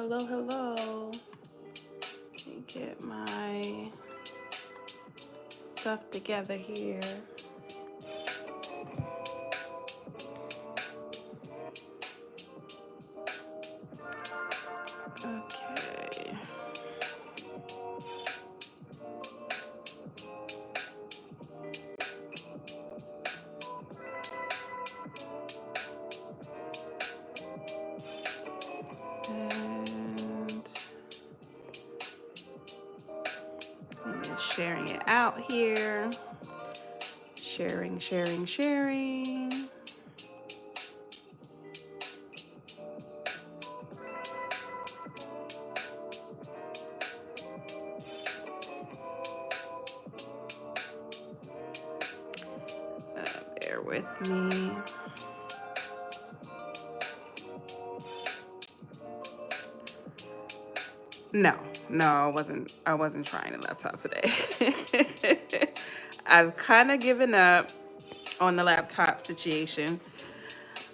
hello. Let me get my stuff together here. Okay. And I'm just sharing it out here. Sharing. Bear with me. No, I wasn't trying the laptop today. I've kind of given up on the laptop situation.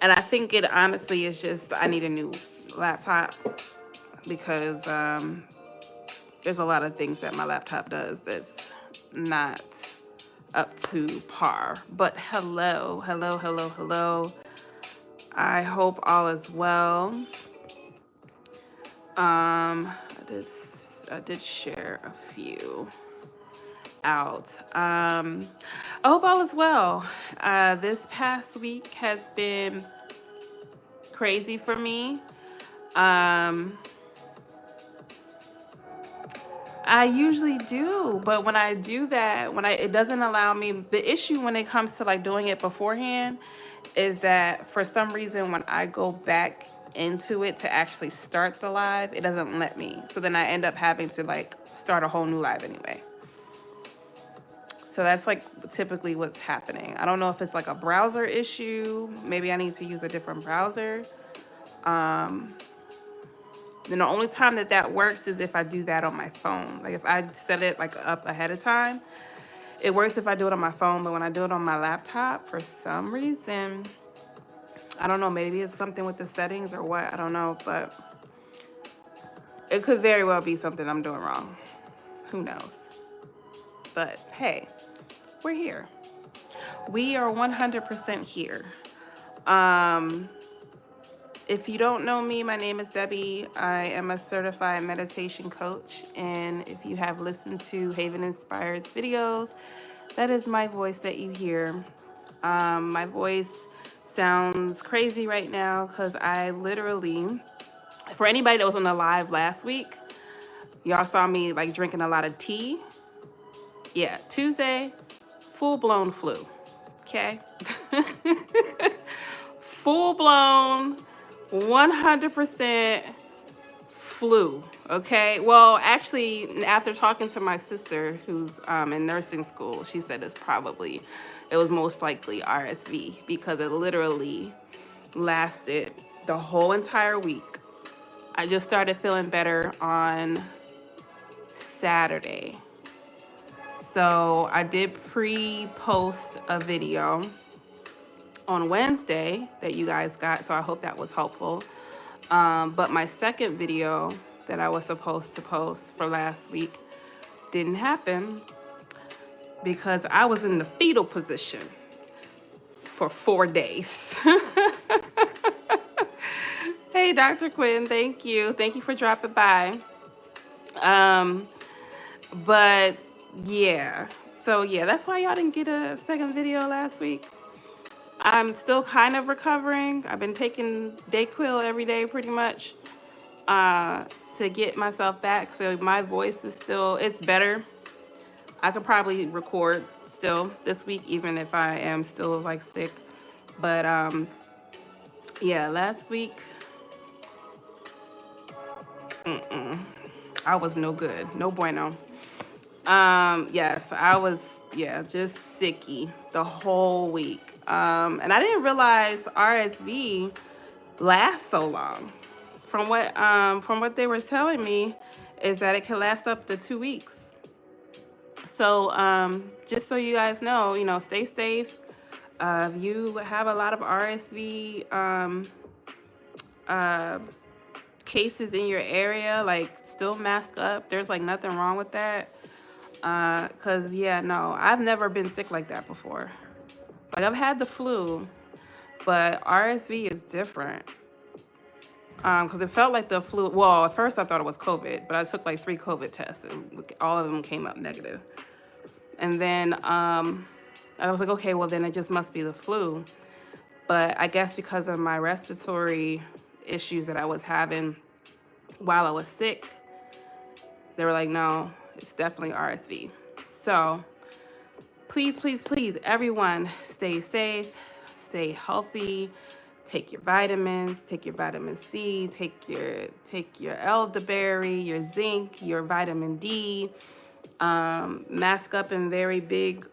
And I think it honestly is just I need a new laptop because there's a lot of things that my laptop does that's not up to par. But hello. I hope all is well. I did share a few out. I hope all is well. This past week has been crazy for me. I usually do, but when I do that, it doesn't allow me, the issue when it comes to like doing it beforehand is that for some reason when I go back into it to actually start the live, it doesn't let me. So then I end up having to like start a whole new live anyway. So that's like typically what's happening. I don't know if it's like a browser issue. Maybe I need to use a different browser. Then the only time that works is if I do that on my phone. Like if I set it like up ahead of time, it works if I do it on my phone. But when I do it on my laptop, for some reason, I don't know, maybe it's something with the settings or what, I don't know. But it could very well be something I'm doing wrong. Who knows? But hey, we're here. We are 100% here. If you don't know me, my name is Debbie. I am a certified meditation coach. And if you have listened to Haven Inspired's videos, that is my voice that you hear. My voice sounds crazy right now because I literally, for anybody that was on the live last week, y'all saw me like drinking a lot of tea. Yeah, Tuesday, full-blown flu, okay? Full-blown 100% flu, okay? Well, actually, after talking to my sister who's in nursing school, she said it was most likely RSV because it literally lasted the whole entire week. I just started feeling better on Saturday. So I did pre-post a video on Wednesday that you guys got, so I hope that was helpful. But my second video that I was supposed to post for last week didn't happen because I was in the fetal position for 4 days. Hey, Dr. Quinn, thank you. Thank you for dropping by. But yeah, so yeah, that's why y'all didn't get a second video last week. I'm still kind of recovering. I've been taking Dayquil every day pretty much to get myself back. So my voice is still, it's better. I could probably record still this week, even if I am still like sick. But yeah, last week, I was no good. No bueno. Yes, I was, just sicky the whole week. And I didn't realize RSV lasts so long. From what they were telling me is that it can last up to 2 weeks. So, just so you guys know, stay safe. If you have a lot of RSV cases in your area, like still mask up. There's like nothing wrong with that. Cause yeah, no, I've never been sick like that before. Like I've had the flu, but RSV is different. Because it felt like the flu. Well, at first I thought it was COVID, but I took like 3 COVID tests, and all of them came up negative. And then I was like, okay, well then it just must be the flu. But I guess because of my respiratory issues that I was having while I was sick, they were like, no, it's definitely RSV. So please, please, please, everyone, stay safe, stay healthy, take your vitamins, take your vitamin C, take your elderberry, your zinc, your vitamin D. Mask up in very big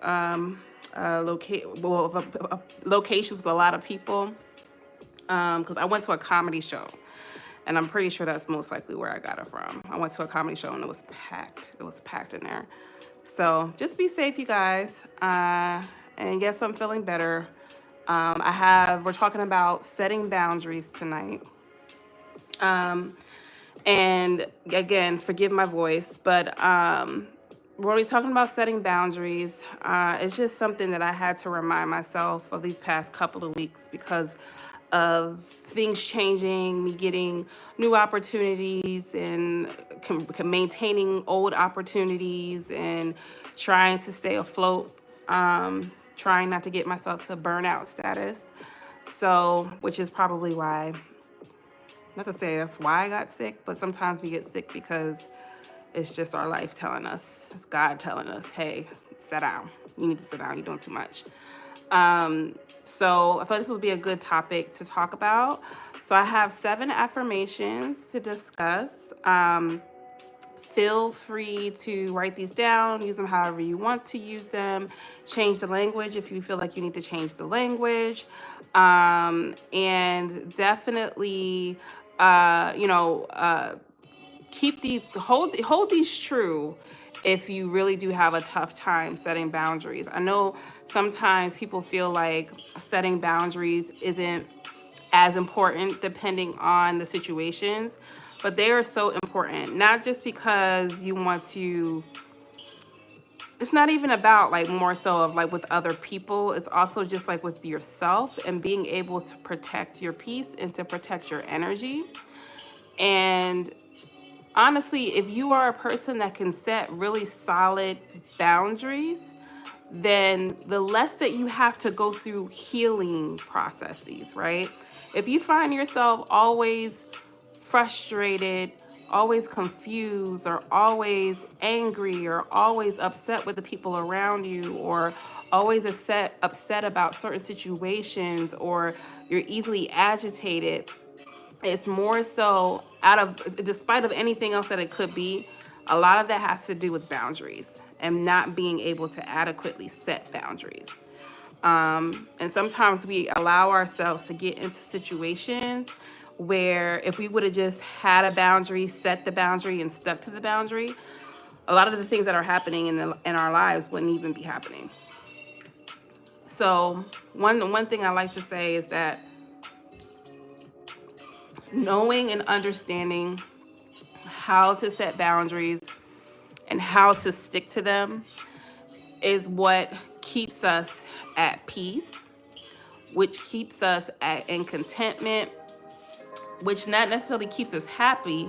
locations with a lot of people. Because I went to a comedy show, and I'm pretty sure that's most likely where I got it from. I went to a comedy show and it was packed. It was packed in there. So just be safe, you guys. And yes, I'm feeling better. We're talking about setting boundaries tonight. And again, forgive my voice, but we're always talking about setting boundaries. It's just something that I had to remind myself of these past couple of weeks because of things changing, me getting new opportunities and maintaining old opportunities and trying to stay afloat, trying not to get myself to burnout status. So, which is probably why, not to say that's why I got sick, but sometimes we get sick because it's just our life telling us, it's God telling us, hey, sit down. You need to sit down. You're doing too much. So I thought this would be a good topic to talk about. So I have 7 affirmations to discuss. Feel free to write these down, use them however you want to use them, change the language if you feel like you need to change the language. And definitely, keep hold these true if you really do have a tough time setting boundaries. I know sometimes people feel like setting boundaries isn't as important depending on the situations, but they are so important, not just because you want to, it's not even about like more so of like with other people. It's also just like with yourself and being able to protect your peace and to protect your energy. And honestly, if you are a person that can set really solid boundaries, then the less that you have to go through healing processes, right? If you find yourself always frustrated, always confused, or always angry, or always upset with the people around you, or always upset about certain situations, or you're easily agitated, it's more so despite of anything else that it could be, a lot of that has to do with boundaries and not being able to adequately set boundaries. And sometimes we allow ourselves to get into situations where if we would have just had a boundary, set the boundary, and stuck to the boundary, a lot of the things that are happening in our lives wouldn't even be happening. So one thing I like to say is that knowing and understanding how to set boundaries and how to stick to them is what keeps us at peace, which keeps us in contentment, which not necessarily keeps us happy,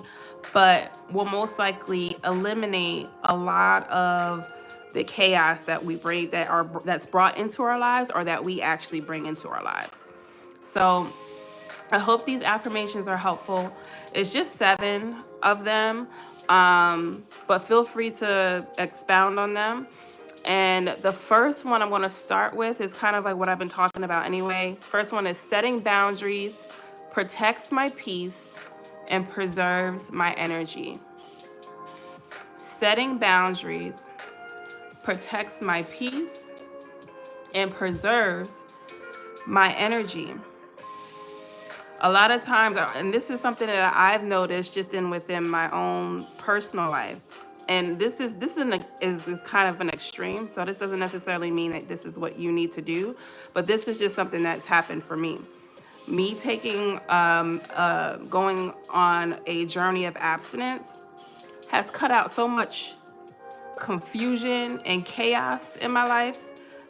but will most likely eliminate a lot of the chaos that we bring that's brought into our lives or that we actually bring into our lives. So I hope these affirmations are helpful. It's just 7 of them, but feel free to expound on them. And the first one I'm going to start with is kind of like what I've been talking about anyway. First one is setting boundaries, protects my peace, and preserves my energy. Setting boundaries protects my peace and preserves my energy. A lot of times, and this is something that I've noticed just within my own personal life, and this is kind of an extreme. So this doesn't necessarily mean that this is what you need to do, but this is just something that's happened for me. me going on a journey of abstinence has cut out so much confusion and chaos in my life,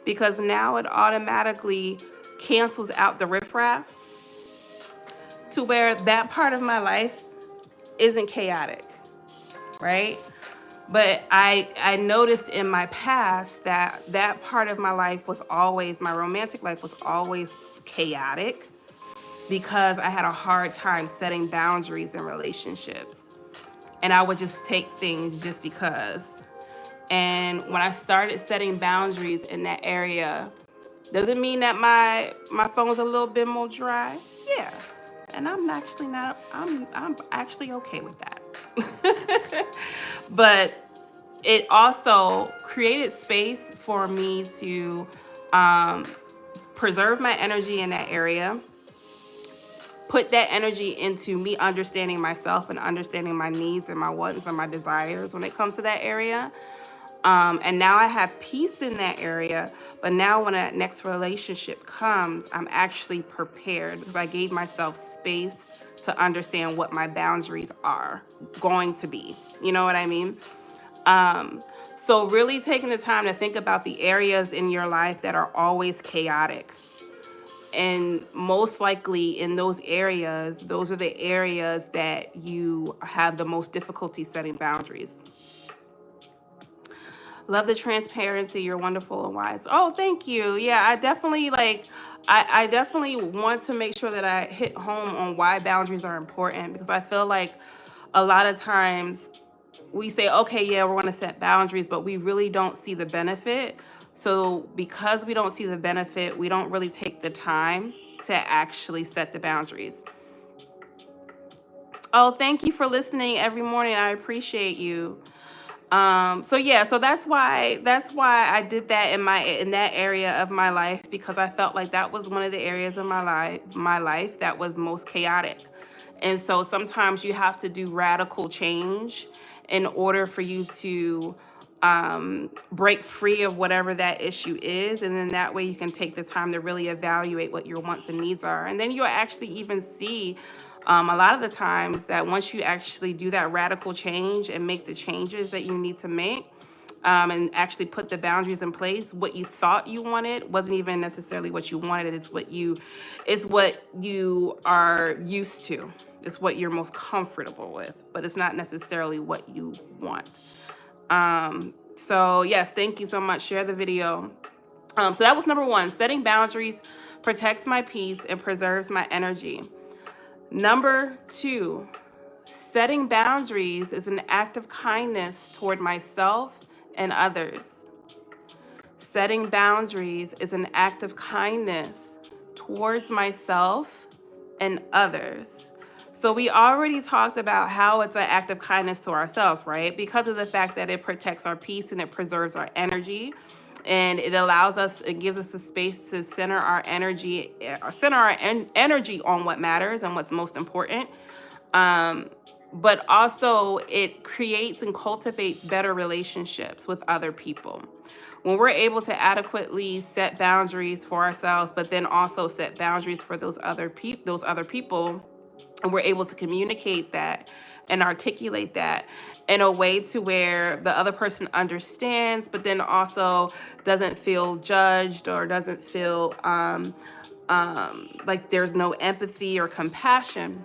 because now it automatically cancels out the riffraff to where that part of my life isn't chaotic, right? But I noticed in my past that that part of my life was always, my romantic life was always chaotic, because I had a hard time setting boundaries in relationships. And I would just take things just because. And when I started setting boundaries in that area, doesn't mean that my phone's a little bit more dry. Yeah. And I'm actually okay with that. But it also created space for me to preserve my energy in that area, put that energy into me understanding myself and understanding my needs and my wants and my desires when it comes to that area. And now I have peace in that area. But now when that next relationship comes, I'm actually prepared, because I gave myself space to understand what my boundaries are going to be. You know what I mean? So really taking the time to think about the areas in your life that are always chaotic. And most likely in those areas, those are the areas that you have the most difficulty setting boundaries. Love the transparency. You're wonderful and wise. Oh, thank you. Yeah, I definitely I definitely want to make sure that I hit home on why boundaries are important, because I feel like a lot of times we say, okay, yeah, we're going to set boundaries, but we really don't see the benefit. So because we don't see the benefit, we don't really take the time to actually set the boundaries. Oh, thank you for listening every morning. I appreciate you. So that's why I did that in that area of my life, because I felt like that was one of the areas of my life that was most chaotic. And so sometimes you have to do radical change in order for you to break free of whatever that issue is. And then that way you can take the time to really evaluate what your wants and needs are. And then you'll actually even see a lot of the times that once you actually do that radical change and make the changes that you need to make, and actually put the boundaries in place, what you thought you wanted wasn't even necessarily what you wanted. It's what you are used to. It's what you're most comfortable with, but it's not necessarily what you want. So yes, thank you so much. Share the video. So that was number one. Setting boundaries protects my peace and preserves my energy. Number two, setting boundaries is an act of kindness toward myself and others. Setting boundaries is an act of kindness towards myself and others. So we already talked about how it's an act of kindness to ourselves, right? Because of the fact that it protects our peace and it preserves our energy. And it allows us, it gives us the space to center our energy on what matters and what's most important. But also it creates and cultivates better relationships with other people. When we're able to adequately set boundaries for ourselves, but then also set boundaries for those other people, and we're able to communicate that and articulate that in a way to where the other person understands, but then also doesn't feel judged or doesn't feel like there's no empathy or compassion,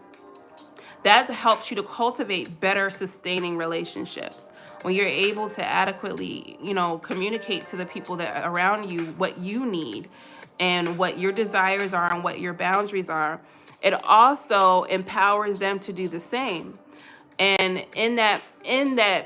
that helps you to cultivate better sustaining relationships. When you're able to adequately, communicate to the people that are around you what you need and what your desires are and what your boundaries are, it also empowers them to do the same. And in that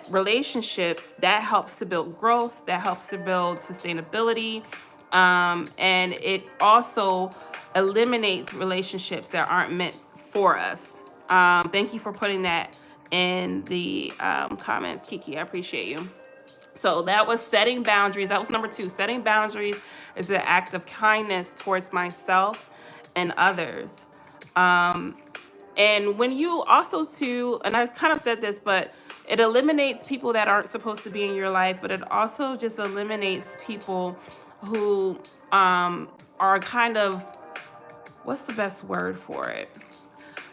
relationship, that helps to build growth, that helps to build sustainability, and it also eliminates relationships that aren't meant for us. Thank you for putting that in the comments, Kiki. I appreciate you. So that was setting boundaries. That was number two. Setting boundaries is an act of kindness towards myself and others. And when you also too, and I kind of said this, but it eliminates people that aren't supposed to be in your life, but it also just eliminates people who are kind of, what's the best word for it?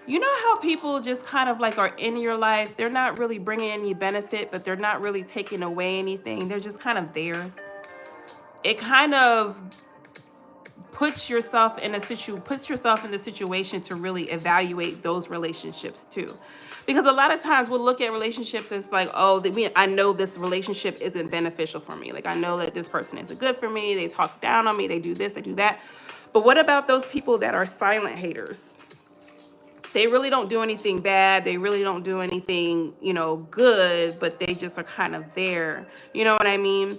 You know how people just kind of like are in your life, they're not really bringing any benefit, but they're not really taking away anything. They're just kind of there. It kind of puts yourself in the situation to really evaluate those relationships too, because a lot of times we'll look at relationships as like, oh, I know this relationship isn't beneficial for me, like I know that this person isn't good for me, they talk down on me, they do this, they do that. But what about those people that are silent haters? They really don't do anything bad, they really don't do anything, good, but they just are kind of there. You know what I mean?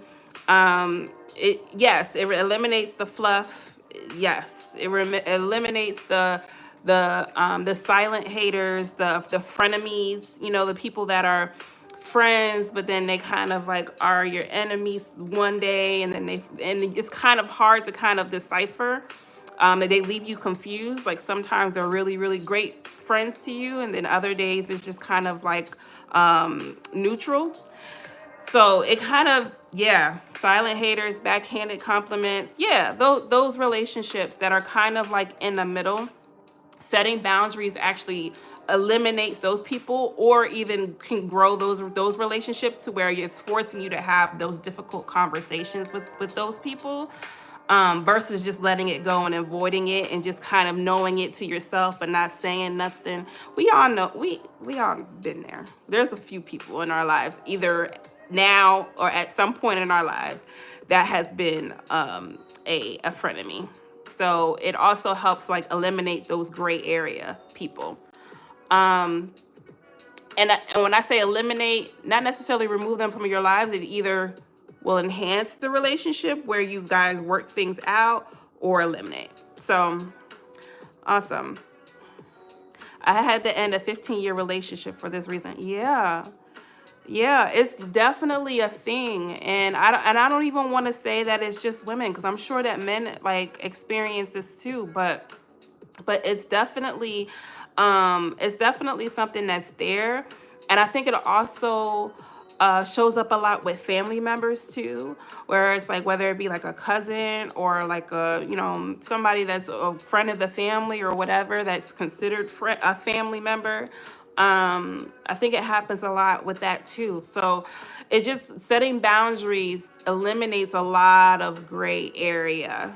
Yes, it eliminates the fluff. Yes, eliminates the silent haters, the frenemies. The people that are friends, but then they kind of like are your enemies one day, and it's kind of hard to kind of decipher. That they leave you confused. Like sometimes they're really, really great friends to you, and then other days it's just kind of like neutral. So it kind of, yeah, silent haters, backhanded compliments. Yeah, those relationships that are kind of like in the middle. Setting boundaries actually eliminates those people, or even can grow those relationships to where it's forcing you to have those difficult conversations with those people, versus just letting it go and avoiding it and just kind of knowing it to yourself but not saying nothing. We all know, we all been there. There's a few people in our lives, either now or at some point in our lives, that has been a frenemy. So it also helps like eliminate those gray area people. Um, and when I say eliminate, not necessarily remove them from your lives, it either will enhance the relationship where you guys work things out, or eliminate. So awesome. I had to end a 15-year relationship for this reason. Yeah. Yeah, it's definitely a thing. And I don't even want to say that it's just women, because I'm sure that men like experience this too, but it's definitely something that's there. And I think it also shows up a lot with family members too, where it's like, whether it be like a cousin or like somebody that's a friend of the family or whatever, that's considered a family member. I think it happens a lot with that too. So it just, setting boundaries eliminates a lot of gray area.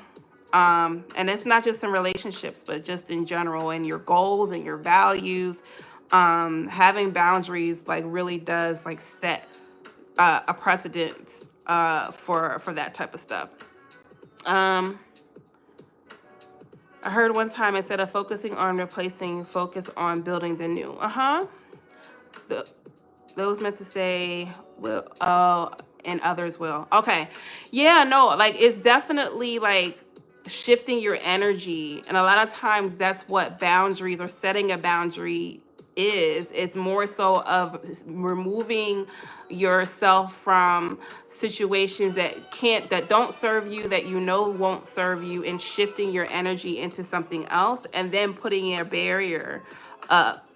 And it's not just in relationships, but just in general, in your goals and your values. Having boundaries like really does like set a precedent for that type of stuff. Um, I heard one time, instead of focusing on replacing, focus on building the new. The, those meant to stay will, and others will. Okay. Yeah, no, like it's definitely like shifting your energy. And a lot of times that's what boundaries, or setting a boundary, is. It's more so of removing yourself from situations that don't serve you, that won't serve you, and shifting your energy into something else, and then putting a barrier up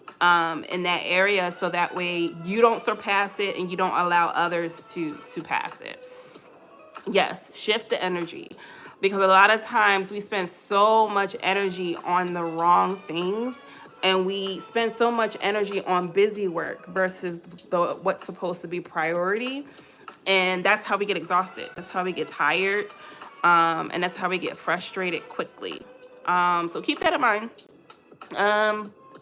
in that area, so that way you don't surpass it and you don't allow others to pass it. Yes, shift the energy, because a lot of times we spend so much energy on the wrong things, and we spend so much energy on busy work versus what's supposed to be priority. And that's how we get exhausted. That's how we get tired. And that's how we get frustrated quickly. So keep that in mind.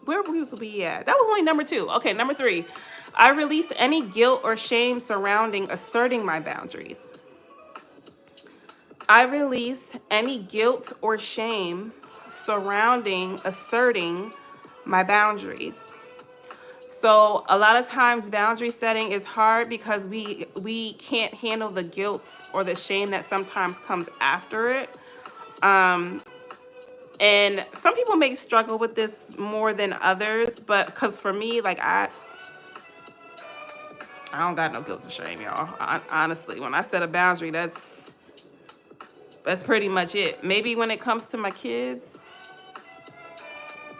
Where will we at? That was only number 2. Okay, number 3. I release any guilt or shame surrounding asserting my boundaries. I release any guilt or shame surrounding asserting my boundaries. So a lot of times boundary setting is hard because we can't handle the guilt or the shame that sometimes comes after it. And some people may struggle with this more than others, but because for me, like I don't got no guilt or shame, y'all. Honestly, when I set a boundary, that's pretty much it. Maybe when it comes to my kids,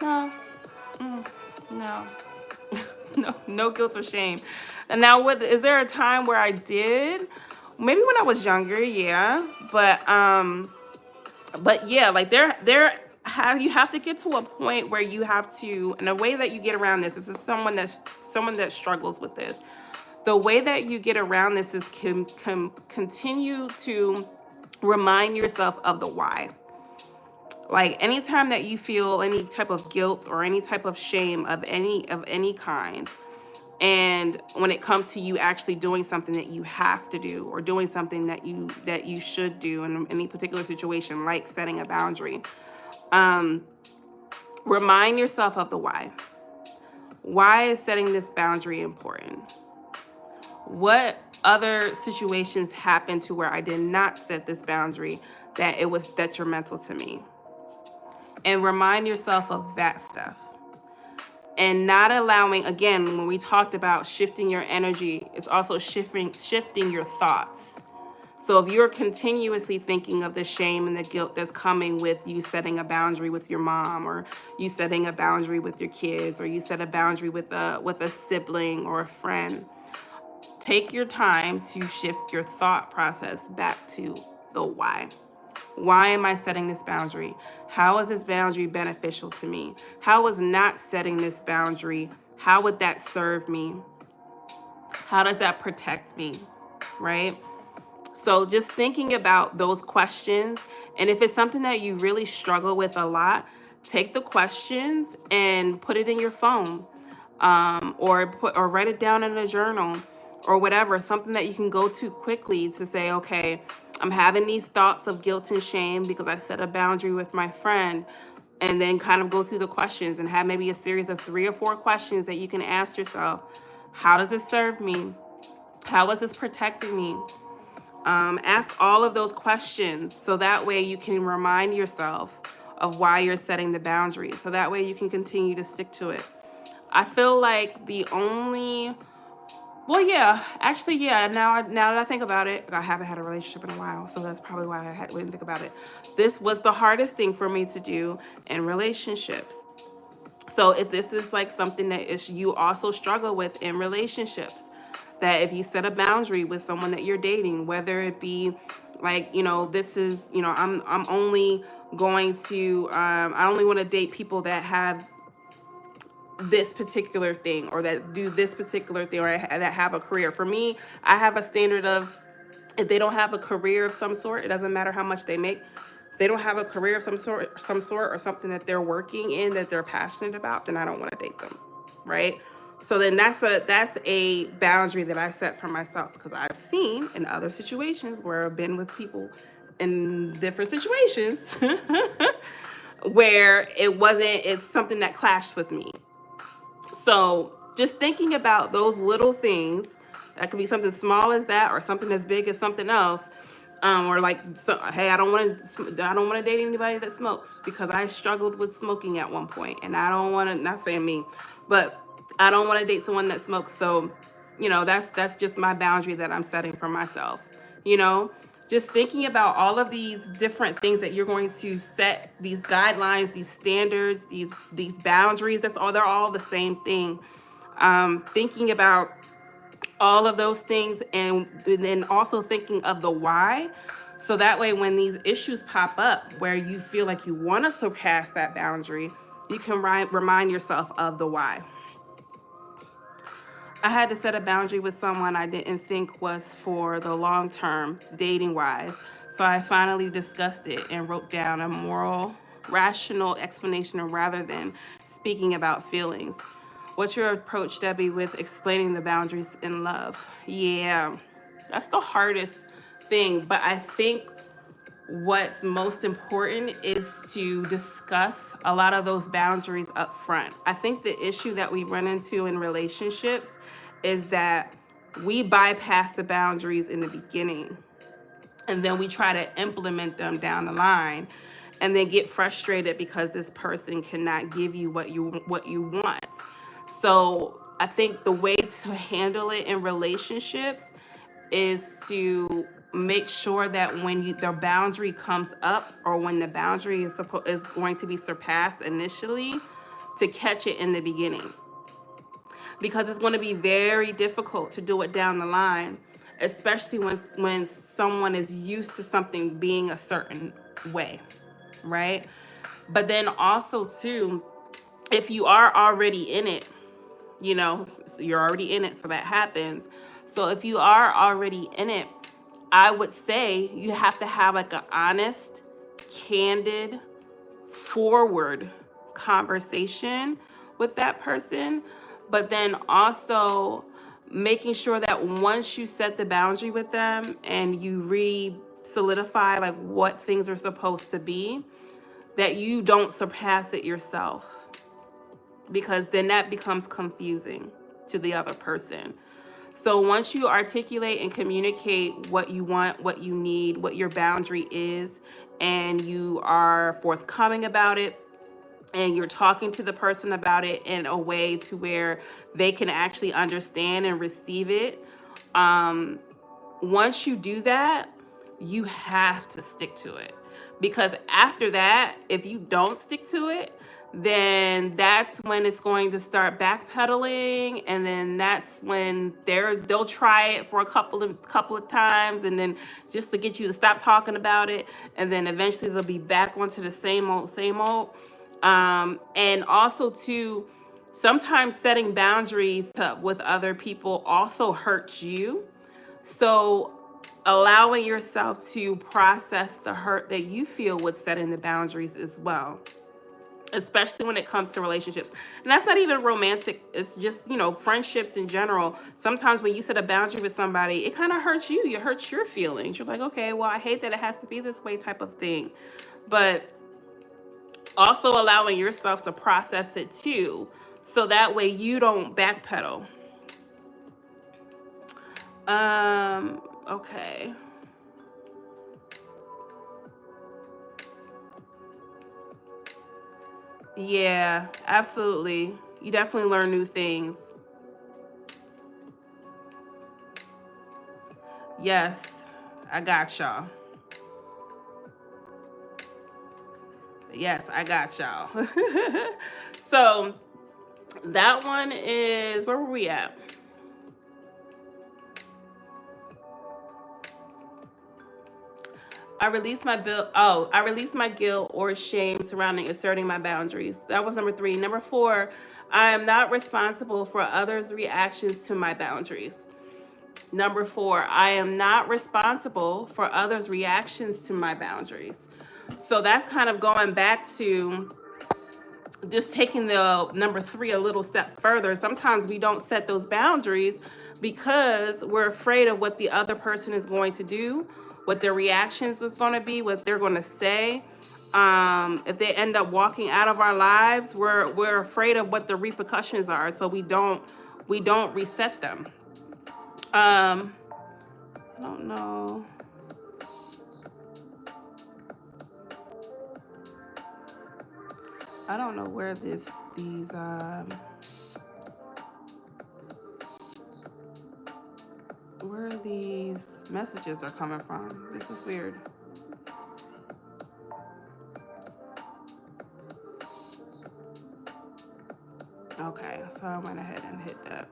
no. No. No guilt or shame. And now, is there a time where I did? Maybe when I was younger, yeah. But yeah, like there you have to get to a point where you have to, and the way that you get around this, if it's someone that struggles with this, the way that you get around this is continue to remind yourself of the why. Like anytime that you feel any type of guilt or any type of shame of any kind, and when it comes to you actually doing something that you have to do or doing something that you should do in any particular situation, like setting a boundary, remind yourself of the why. Why is setting this boundary important? What other situations happened to where I did not set this boundary that it was detrimental to me? And remind yourself of that stuff. And not allowing, again, when we talked about shifting your energy, it's also shifting your thoughts. So if you're continuously thinking of the shame and the guilt that's coming with you setting a boundary with your mom, or you setting a boundary with your kids, or you set a boundary with a sibling or a friend, take your time to shift your thought process back to the why. Why am I setting this boundary? How is this boundary beneficial to me? How is not setting this boundary, how would that serve me? How does that protect me? Right? So just thinking about those questions, and if it's something that you really struggle with a lot, take the questions and put it in your phone, or write it down in a journal or whatever, something that you can go to quickly to say, okay, I'm having these thoughts of guilt and shame because I set a boundary with my friend. And then kind of go through the questions and have maybe a series of 3 or 4 questions that you can ask yourself. How does this serve me? How is this protecting me? Ask all of those questions so that way you can remind yourself of why you're setting the boundary. So that way you can continue to stick to it. I feel like the only, well, yeah, actually, yeah. Now that I think about it, I haven't had a relationship in a while, so that's probably why I didn't think about it. This was the hardest thing for me to do in relationships. So if this is like something that is you also struggle with in relationships, that if you set a boundary with someone that you're dating, whether it be like, this is, I'm only going to, I only want to date people that have this particular thing, or that do this particular thing, or that have a career. For me, I have a standard of, if they don't have a career of some sort, it doesn't matter how much they make. If they don't have a career of some sort, or something that they're working in that they're passionate about, then I don't want to date them, right? So then that's a boundary that I set for myself, because I've seen in other situations where I've been with people in different situations where it's something that clashed with me. So just thinking about those little things, that could be something small as that, or something as big as something else, or like, so, hey, I don't want to date anybody that smokes, because I struggled with smoking at one point, and I don't want to. Not saying me, but I don't want to date someone that smokes. So, that's just my boundary that I'm setting for myself. You know, just thinking about all of these different things that you're going to set, these guidelines, these standards, these boundaries. They're all the same thing. Thinking about all of those things, and then also thinking of the why. So that way, when these issues pop up where you feel like you want to surpass that boundary, you can remind yourself of the why. I had to set a boundary with someone I didn't think was for the long term, dating wise. So I finally discussed it and wrote down a moral, rational explanation rather than speaking about feelings. What's your approach, Debbie, with explaining the boundaries in love? Yeah, that's the hardest thing. But I think what's most important is to discuss a lot of those boundaries up front. I think the issue that we run into in relationships is that we bypass the boundaries in the beginning, and then we try to implement them down the line, and then get frustrated because this person cannot give you what you want. So I think the way to handle it in relationships is to make sure that when the boundary comes up, or when the boundary is going to be surpassed initially, to catch it in the beginning, because it's going to be very difficult to do it down the line, especially when someone is used to something being a certain way, right? But then also too, if you are already in it, you're already in it, so that happens. So if you are already in it, I would say you have to have like an honest, candid, forward conversation with that person, but then also making sure that once you set the boundary with them and you solidify like what things are supposed to be, that you don't surpass it yourself, because then that becomes confusing to the other person. So once you articulate and communicate what you want, what you need, what your boundary is, and you are forthcoming about it, and you're talking to the person about it in a way to where they can actually understand and receive it, once you do that, you have to stick to it. Because after that, if you don't stick to it, then that's when it's going to start backpedaling, and then that's when they'll try it for a couple of times, and then just to get you to stop talking about it, and then eventually they'll be back onto the same old. And also too, sometimes setting boundaries with other people also hurts you. So allowing yourself to process the hurt that you feel with setting the boundaries as well, especially when it comes to relationships. And that's not even romantic. It's just, friendships in general. Sometimes when you set a boundary with somebody, it kind of hurts you. It hurts your feelings. You're like, okay, well, I hate that it has to be this way type of thing. But also allowing yourself to process it too, so that way you don't backpedal. Okay. Yeah, absolutely. You definitely learn new things. Yes, I got y'all. Yes, I got y'all. So that one is, where were we at? I release my guilt or shame surrounding asserting my boundaries. That was number 3. Number 4, I am not responsible for others' reactions to my boundaries. Number 4, I am not responsible for others' reactions to my boundaries. So that's kind of going back to just taking the number 3 a little step further. Sometimes we don't set those boundaries because we're afraid of what the other person is going to do, what their reactions is going to be, what they're going to say. If they end up walking out of our lives, we're afraid of what the repercussions are, so we don't reset them. I don't know. I don't know where these messages are coming from. This is weird. Okay, so I went ahead and hit that.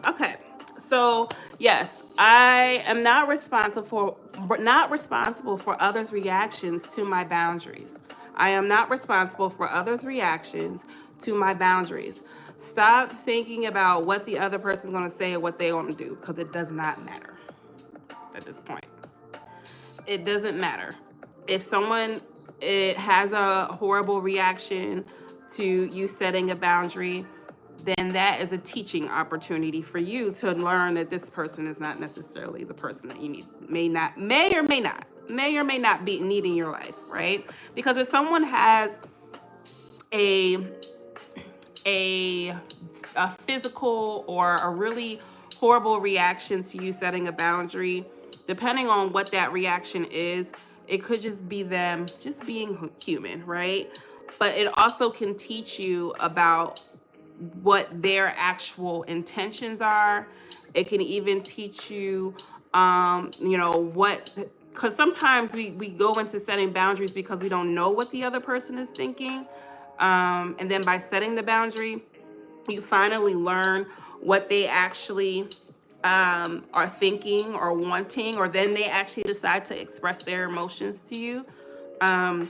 Okay. So yes, I am not responsible for others' reactions to my boundaries. I am not responsible for others' reactions to my boundaries. Stop thinking about what the other person's going to say or what they want to do, because it does not matter at this point. It doesn't matter. If someone has a horrible reaction to you setting a boundary, then that is a teaching opportunity for you to learn that this person is not necessarily the person that you need. May or may not be needing your life, right? Because if someone has a a a physical or a really horrible reaction to you setting a boundary, depending on what that reaction is, it could just be them just being human, right? But it also can teach you about what their actual intentions are. It can even teach you, what, because sometimes we go into setting boundaries because we don't know what the other person is thinking. And then by setting the boundary, you finally learn what they actually are thinking or wanting, or then they actually decide to express their emotions to you. Um,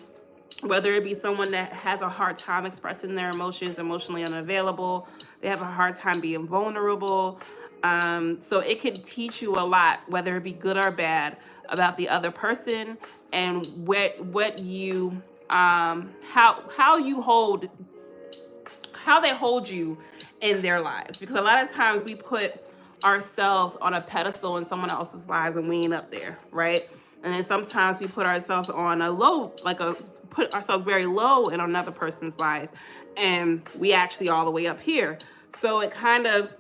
Whether it be someone that has a hard time expressing their emotions, emotionally unavailable, they have a hard time being vulnerable. So it can teach you a lot, whether it be good or bad, about the other person and what you how you hold how they hold you in their lives, because a lot of times we put ourselves on a pedestal in someone else's lives and we ain't up there, right? And then sometimes we put ourselves on a low, like a put ourselves very low in another person's life, and we actually all the way up here. So it kind of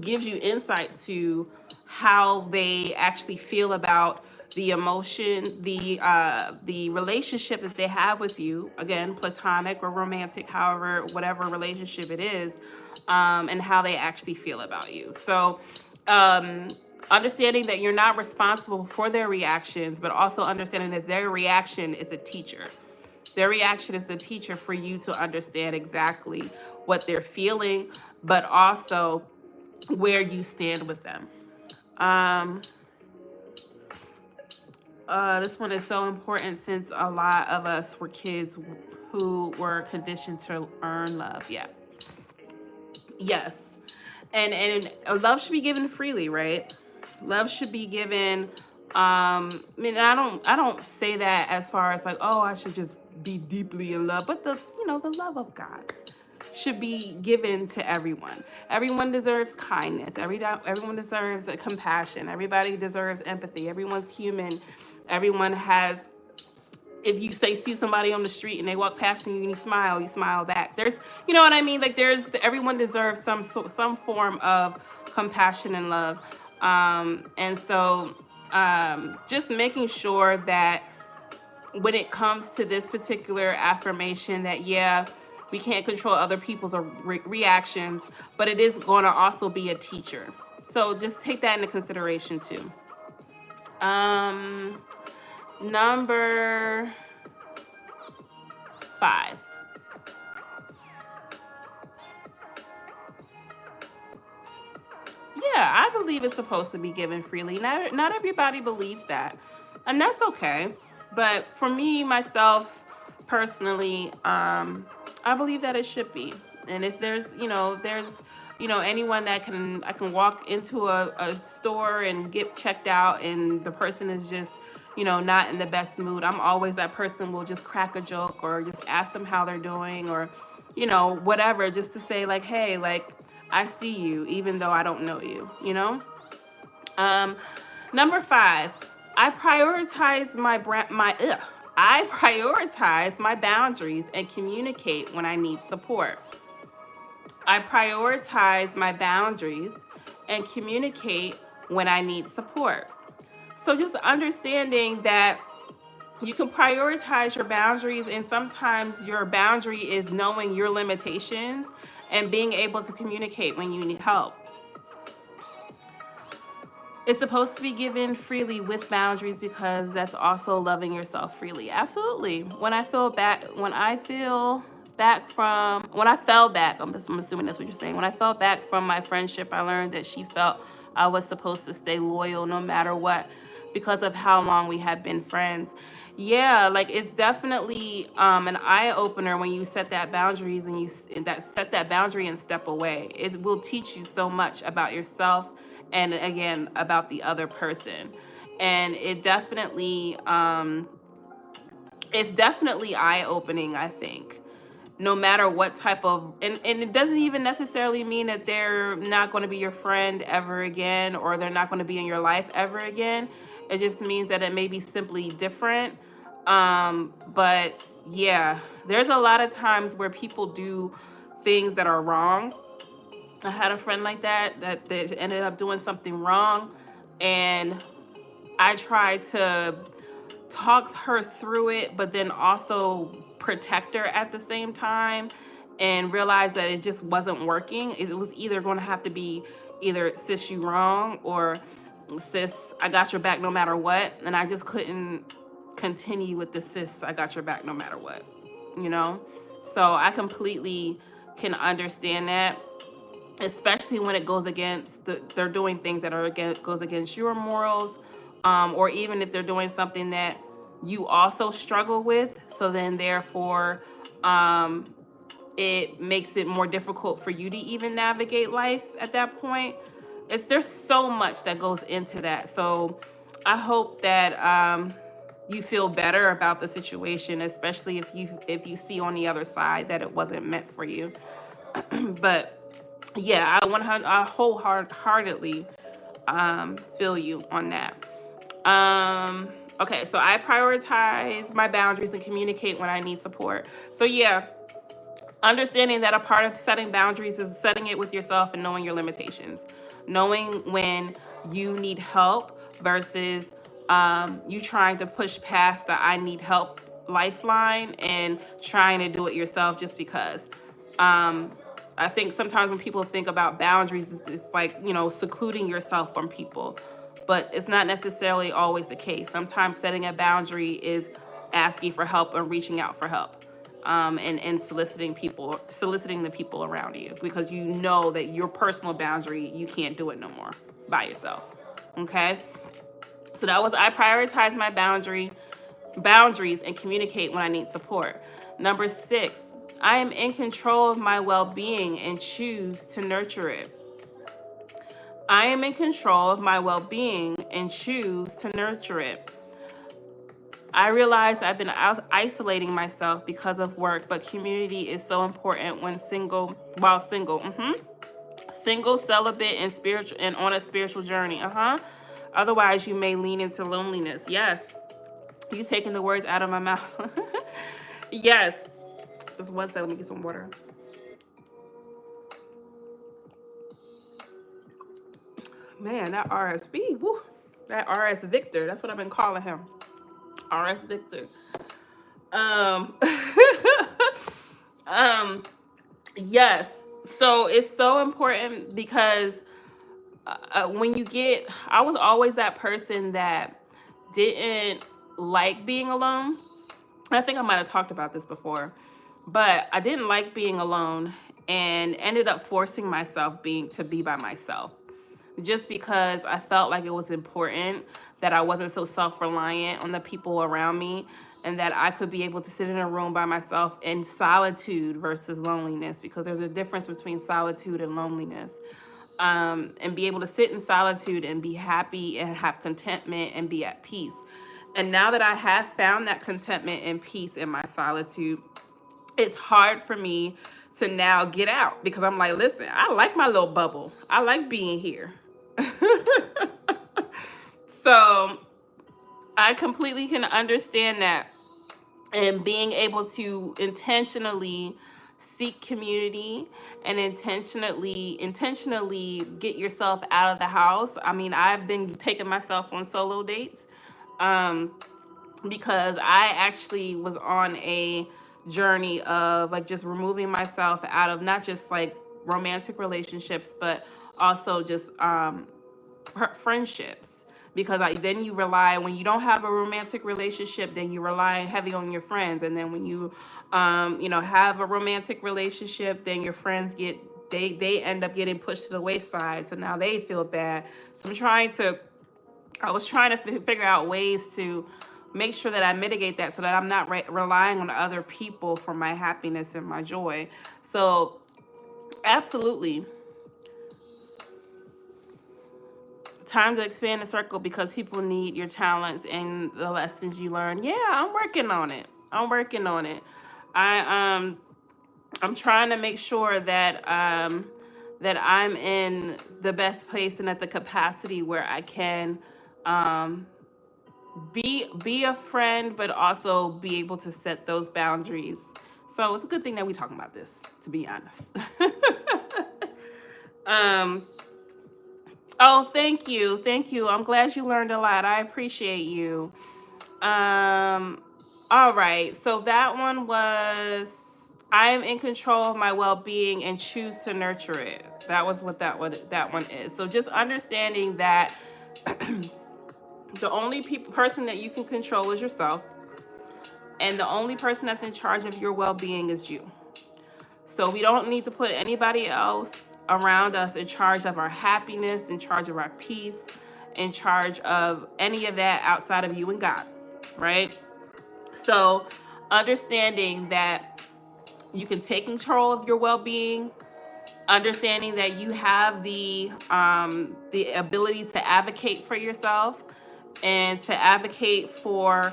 gives you insight to how they actually feel about the emotion, the relationship that they have with you. Again, platonic or romantic, however, whatever relationship it is, and how they actually feel about you. So, understanding that you're not responsible for their reactions, but also understanding that their reaction is a teacher. Their reaction is the teacher for you to understand exactly what they're feeling, but also where you stand with them. Um, this one is so important since a lot of us were kids who were conditioned to earn love. Yeah. Yes. And love should be given freely, right? Love should be given. I mean, I don't say that as far as like, oh, I should just be deeply in love, but the love of God should be given to everyone. Everyone deserves kindness. Everyone deserves compassion. Everybody deserves empathy. Everyone's human. Everyone has. If you see somebody on the street and they walk past you and you smile back. There's, you know what I mean? Like everyone deserves some form of compassion and love. And so just making sure that when it comes to this particular affirmation, that yeah, we can't control other people's reactions, but it is going to also be a teacher. So just take that into consideration too. um Number 5. Yeah, I believe it's supposed to be given freely. Not everybody believes that, and that's okay. But for me, myself, personally, I believe that it should be. And if there's anyone that I can walk into a store and get checked out, and the person is just not in the best mood, I'm always that person will just crack a joke or just ask them how they're doing, or whatever, just to say like, hey, like, I see you even though I don't know you. Um, Number 5, I prioritize I prioritize my boundaries and communicate when I need support. I prioritize my boundaries and communicate when I need support. So just understanding that you can prioritize your boundaries, and sometimes your boundary is knowing your limitations and being able to communicate when you need help. It's supposed to be given freely with boundaries, because that's also loving yourself freely. Absolutely. When I fell back, I'm assuming that's what you're saying. When I fell back from my friendship, I learned that she felt I was supposed to stay loyal no matter what, because of how long we had been friends. Yeah, like it's definitely an eye opener when you set that boundaries and set that boundary and step away. It will teach you so much about yourself, and again about the other person. And it's definitely eye opening, I think. No matter what type of, and it doesn't even necessarily mean that they're not going to be your friend ever again, or they're not going to be in your life ever again. It just means that it may be simply different. But yeah, there's a lot of times where people do things that are wrong. I had a friend like that they ended up doing something wrong, and I tried to talk her through it, but then also protect her at the same time, and realize that it just wasn't working. It was either going to have to be either sis, you wrong, or sis, I got your back no matter what. And I just couldn't continue with the sis, I got your back no matter what, you know? So I completely can understand that. especially when it goes against they're doing things that are goes against your morals, or even if they're doing something that you also struggle with. So then therefore, it makes it more difficult for you to even navigate life at that point. There's so much that goes into that. So I hope that you feel better about the situation, especially if you see on the other side that it wasn't meant for you. But yeah, I wholeheartedly feel you on that. Okay, so I prioritize my boundaries and communicate when I need support. So yeah, understanding that a part of setting boundaries is setting it with yourself and knowing your limitations, knowing when you need help versus you trying to push past the I need help lifeline and trying to do it yourself just because. I think sometimes when people think about boundaries, it's like, secluding yourself from people. But it's not necessarily always the case. Sometimes setting a boundary is asking for help and reaching out for help, and soliciting the people around you, because you know that your personal boundary, you can't do it no more by yourself. Okay? So that was, I prioritize my boundaries and communicate when I need support. Number 6, I am in control of my well-being and choose to nurture it. I am in control of my well-being and choose to nurture it. I realize I've been isolating myself because of work, but community is so important while single. Single, celibate, and spiritual, and on a spiritual journey. Otherwise, you may lean into loneliness. Yes, you taking the words out of my mouth. Yes. Just one second. Let me get some water. Man, that RSV. Woo, that RS Victor. That's what I've been calling him. RS Victor. Um, yes. So it's so important because I was always that person that didn't like being alone. I think I might have talked about this before, but I didn't like being alone and ended up forcing myself to be by myself, just because I felt like it was important that I wasn't so self-reliant on the people around me, and that I could be able to sit in a room by myself in solitude versus loneliness, because there's a difference between solitude and loneliness. And be able to sit in solitude and be happy and have contentment and be at peace. And now that I have found that contentment and peace in my solitude, it's hard for me to now get out, because I'm like, listen, I like my little bubble. I like being here. So I completely can understand that, and being able to intentionally seek community and intentionally get yourself out of the house. I mean, I've been taking myself on solo dates, because I actually was on a journey of like just removing myself out of not just like romantic relationships, but also just friendships. Because then you rely, when you don't have a romantic relationship, then you rely heavy on your friends. And then when you have a romantic relationship, then your friends they end up getting pushed to the wayside, so now they feel bad. So I was trying to figure out ways to make sure that I mitigate that, so that I'm not relying on other people for my happiness and my joy. So absolutely, time to expand the circle, because people need your talents and the lessons you learn. Yeah, I'm working on it. I'm trying to make sure that that I'm in the best place and at the capacity where I can be a friend, but also be able to set those boundaries. So it's a good thing that we're talking about this, to be honest. um, oh, thank you. I'm glad you learned a lot. I appreciate you. All right. So that one was, I am in control of my well-being and choose to nurture it. That was what that one is. So just understanding that the only person that you can control is yourself, and the only person that's in charge of your well-being is you. So we don't need to put anybody else around us in charge of our happiness, in charge of our peace, in charge of any of that outside of you and God, right? So understanding that you can take control of your well-being, understanding that you have the ability to advocate for yourself and to advocate for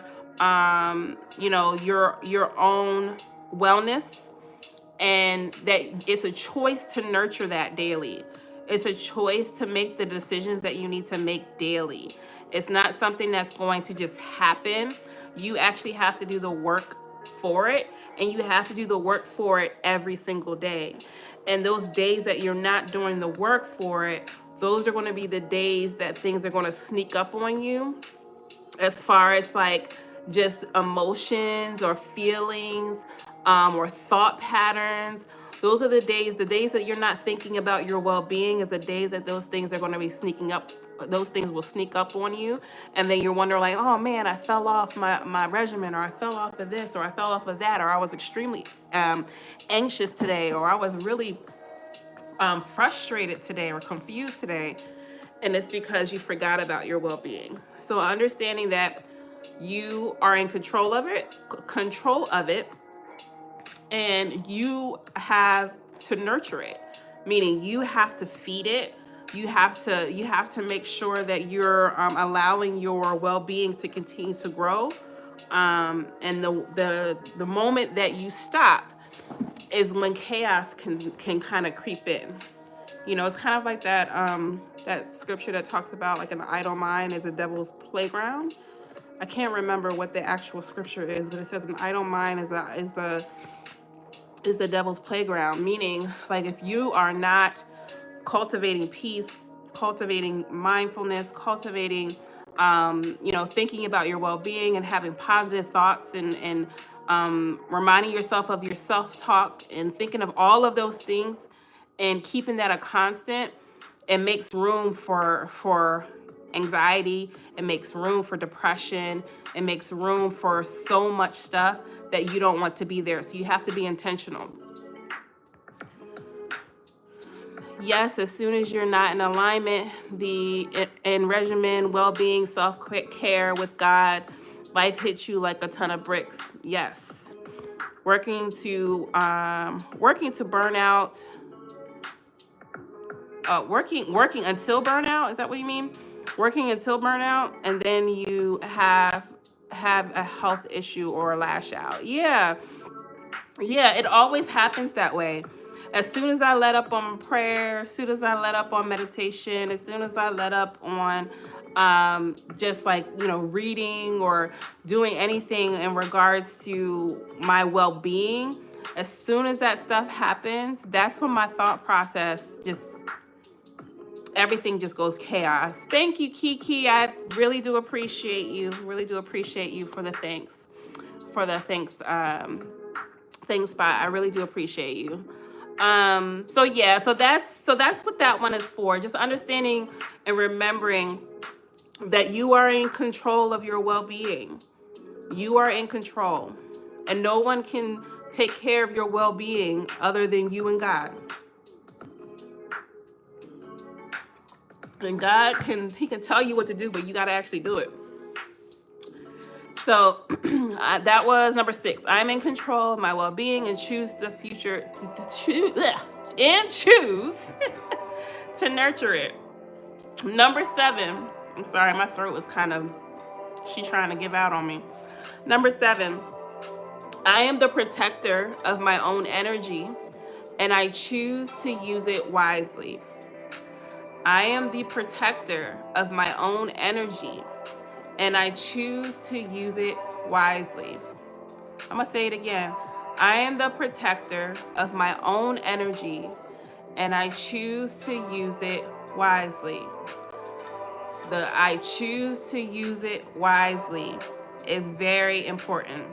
your own wellness, and that it's a choice to nurture that daily. It's a choice to make the decisions that you need to make daily. It's not something that's going to just happen. You actually have to do the work for it, and you have to do the work for it every single day. And those days that you're not doing the work for it, those are going to be the days that things are going to sneak up on you, as far as like just emotions or feelings, or thought patterns. Those are the days that you're not thinking about your well-being, is the days that those things are going to be sneaking up. Those things will sneak up on you, and then you're wondering like, oh man, I fell off my regimen, or I fell off of this, or I fell off of that, or I was extremely anxious today, or I was really frustrated today or confused today. And it's because you forgot about your well-being. So understanding that you are in control of it, and you have to nurture it, meaning you have to feed it. You have to make sure that you're allowing your well-being to continue to grow. And the moment that you stop is when chaos can kind of creep in. It's kind of like that scripture that talks about like an idle mind is a devil's playground. I can't remember what the actual scripture is, but it says an idle mind is the devil's playground, meaning like if you are not cultivating peace, cultivating mindfulness, cultivating thinking about your well-being and having positive thoughts, and reminding yourself of your self-talk and thinking of all of those things and keeping that a constant, it makes room for anxiety, it makes room for depression, it makes room for so much stuff that you don't want to be there. So you have to be intentional. Yes, as soon as you're not in alignment, in regimen, well-being, self-care with God, life hits you like a ton of bricks. Yes. Working to burn out. Working until burnout, is that what you mean? Working until burnout, and then you have a health issue or a lash out. Yeah, it always happens that way. As soon as I let up on prayer, as soon as I let up on meditation, as soon as I let up on just like reading or doing anything in regards to my well-being, as soon as that stuff happens, that's when my thought process everything just goes chaos. Thank you, Kiki. I really do appreciate you. Really do appreciate you for the thanks. Thanks, Spot. I really do appreciate you. So that's what that one is for. Just understanding and remembering that you are in control of your well-being. You are in control. And no one can take care of your well-being other than you and God. And God can tell you what to do, but you got to actually do it. So that was number 6. I'm in control of my well-being and choose the future choose to nurture it. Number 7. I'm sorry, my throat was she's trying to give out on me. Number 7. I am the protector of my own energy, and I choose to use it wisely. I am the protector of my own energy, and I choose to use it wisely. I'm going to say it again. I am the protector of my own energy, and I choose to use it wisely. The I choose to use it wisely is very important.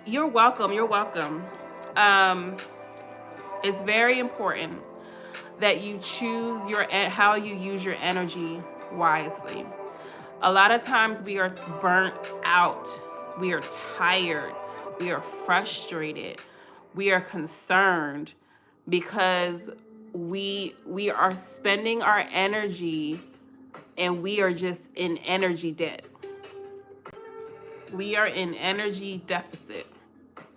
You're welcome. You're welcome. It's very important that you choose how you use your energy wisely. A lot of times we are burnt out, we are tired, we are frustrated, we are concerned, because we are spending our energy and we are just in energy debt. We are in energy deficit,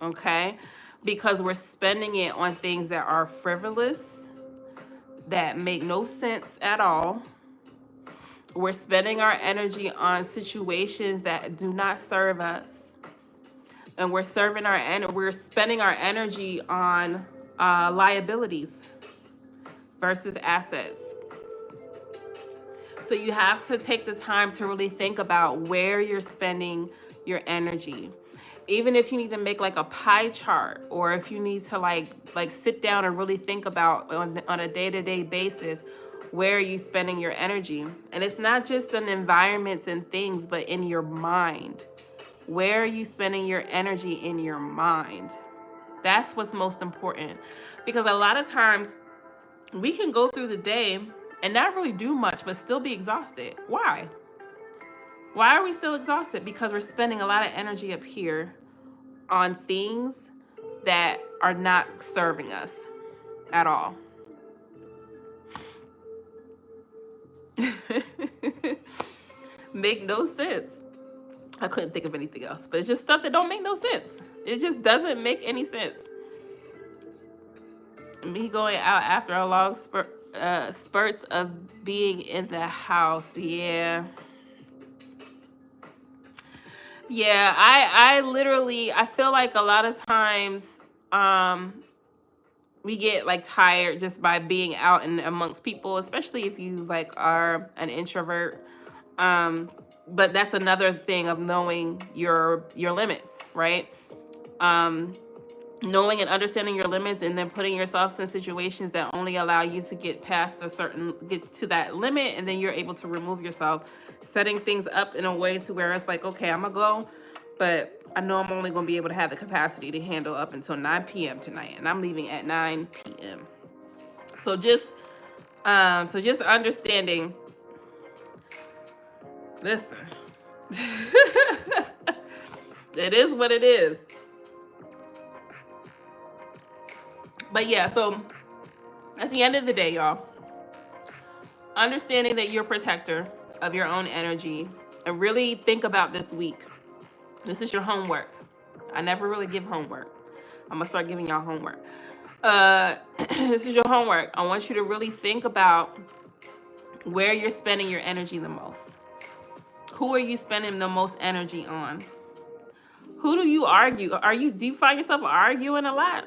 okay? Because we're spending it on things that are frivolous, that make no sense at all. We're spending our energy on situations that do not serve us. And we're spending our energy on liabilities versus assets. So you have to take the time to really think about where you're spending your energy. Even if you need to make like a pie chart, or if you need to like sit down and really think about on a day-to-day basis, where are you spending your energy? And it's not just in environments and things, but in your mind. Where are you spending your energy in your mind? That's what's most important. Because a lot of times we can go through the day and not really do much, but still be exhausted. Why? Why are we still exhausted? Because we're spending a lot of energy up here on things that are not serving us at all. Make no sense. I couldn't think of anything else, but it's just stuff that don't make no sense. It just doesn't make any sense. Me going out after a long spurts of being in the house, yeah. Yeah, I literally, I feel like a lot of times we get like tired just by being out and amongst people, especially if you like are an introvert. But that's another thing of knowing your limits, right? Knowing and understanding your limits, and then putting yourself in situations that only allow you to get to that limit, and then you're able to remove yourself, setting things up in a way to where it's like, okay, I'm gonna go, but I know I'm only gonna be able to have the capacity to handle up until 9 p.m. tonight, and I'm leaving at 9 p.m. So just understanding. Listen, it is what it is. But yeah, so at the end of the day, y'all, understanding that you're a protector of your own energy, and really think about this week. This is your homework. I never really give homework. I'm gonna start giving y'all homework. This is your homework. I want you to really think about where you're spending your energy the most. Who are you spending the most energy on? Who do you argue? Do you find yourself arguing a lot?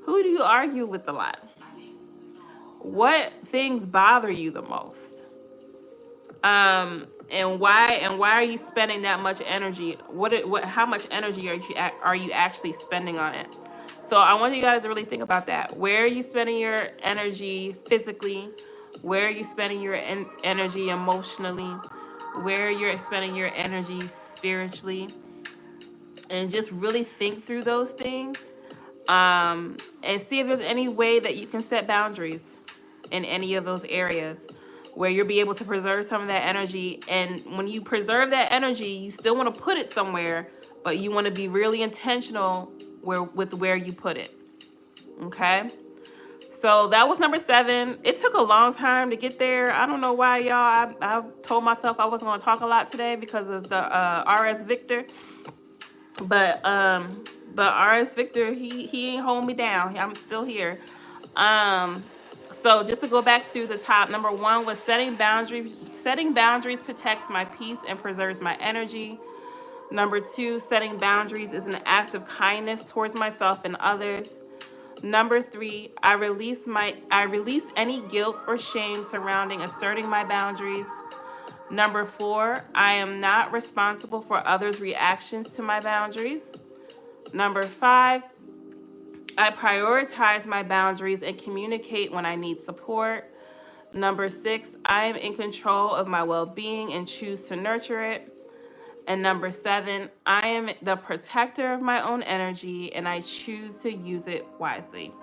Who do you argue with a lot? What things bother you the most? And why are you spending that much energy? How much energy are you actually spending on it? So I want you guys to really think about that. Where are you spending your energy physically? Where are you spending your energy emotionally? Where you're spending your energy spiritually? And just really think through those things. And see if there's any way that you can set boundaries in any of those areas where you'll be able to preserve some of that energy. And when you preserve that energy, you still want to put it somewhere, but you want to be really intentional with where you put it. Okay? So that was number 7. It took a long time to get there. I don't know why, y'all. I told myself I wasn't going to talk a lot today because of the RS Victor. But RS Victor, he ain't holding me down. I'm still here. So just to go back through the top, number 1 was setting boundaries. Setting boundaries protects my peace and preserves my energy. Number 2, setting boundaries is an act of kindness towards myself and others. Number 3, I release any guilt or shame surrounding asserting my boundaries. Number 4, I am not responsible for others' reactions to my boundaries. Number 5, I prioritize my boundaries and communicate when I need support. Number 6, I am in control of my well-being and choose to nurture it. And number 7, I am the protector of my own energy and I choose to use it wisely.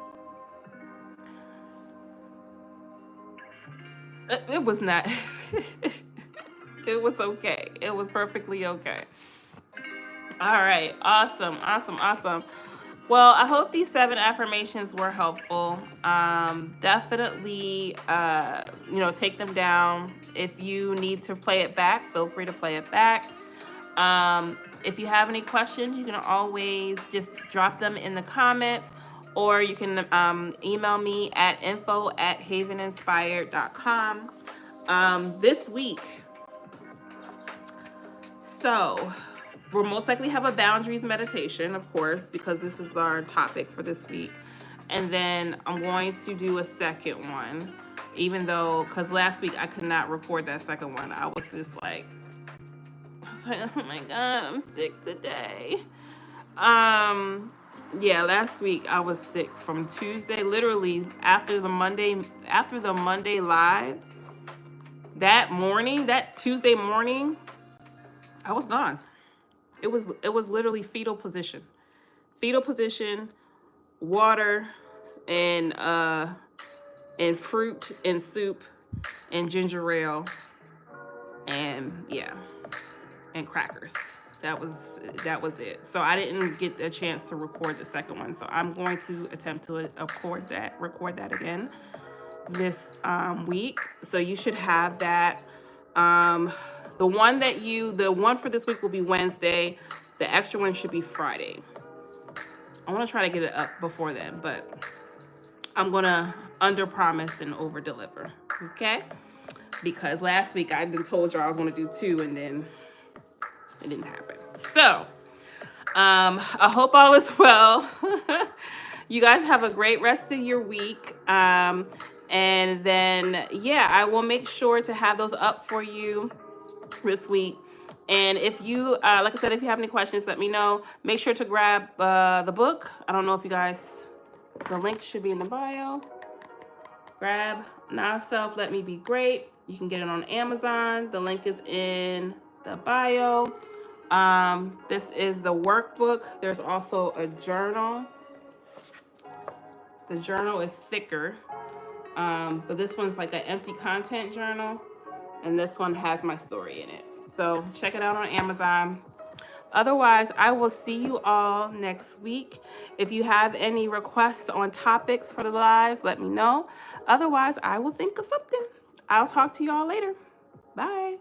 It was not. It was okay. It was perfectly okay. All right. Awesome. Well, I hope these 7 affirmations were helpful. Definitely, take them down. If you need to play it back, feel free to play it back. If you have any questions, you can always just drop them in the comments, or you can email me at info@haveninspired.com. This week, so we'll most likely have a boundaries meditation, of course, because this is our topic for this week. And then I'm going to do a second one, even though, because last week I could not record that second one. I was like, oh my God, I'm sick today. Yeah, last week I was sick from Tuesday, literally after the Monday live, that Tuesday morning, I was gone. It was literally fetal position. Fetal position, water and fruit and soup and ginger ale and and crackers. That was it. So I didn't get a chance to record the second one. So I'm going to attempt to record that again this week. So you should have that. The one for this week will be Wednesday. The extra one should be Friday. I want to try to get it up before then, but I'm gonna under promise and over deliver. Okay? Because last week I told y'all I was gonna do 2 and then it didn't happen. So I hope all is well. You guys have a great rest of your week. And then, I will make sure to have those up for you this week. And if you, like I said, if you have any questions, let me know. Make sure to grab the book. I don't know if you guys, the link should be in the bio. Grab Not Self, Let Me Be Great. You can get it on Amazon. The link is in the bio. This is the workbook. There's also a journal. The journal is thicker, but this one's like an empty content journal, and this one has my story in it. So check it out on Amazon. Otherwise, I will see you all next week. If you have any requests on topics for the lives, let me know. Otherwise, I will think of something. I'll talk to you all later. Bye.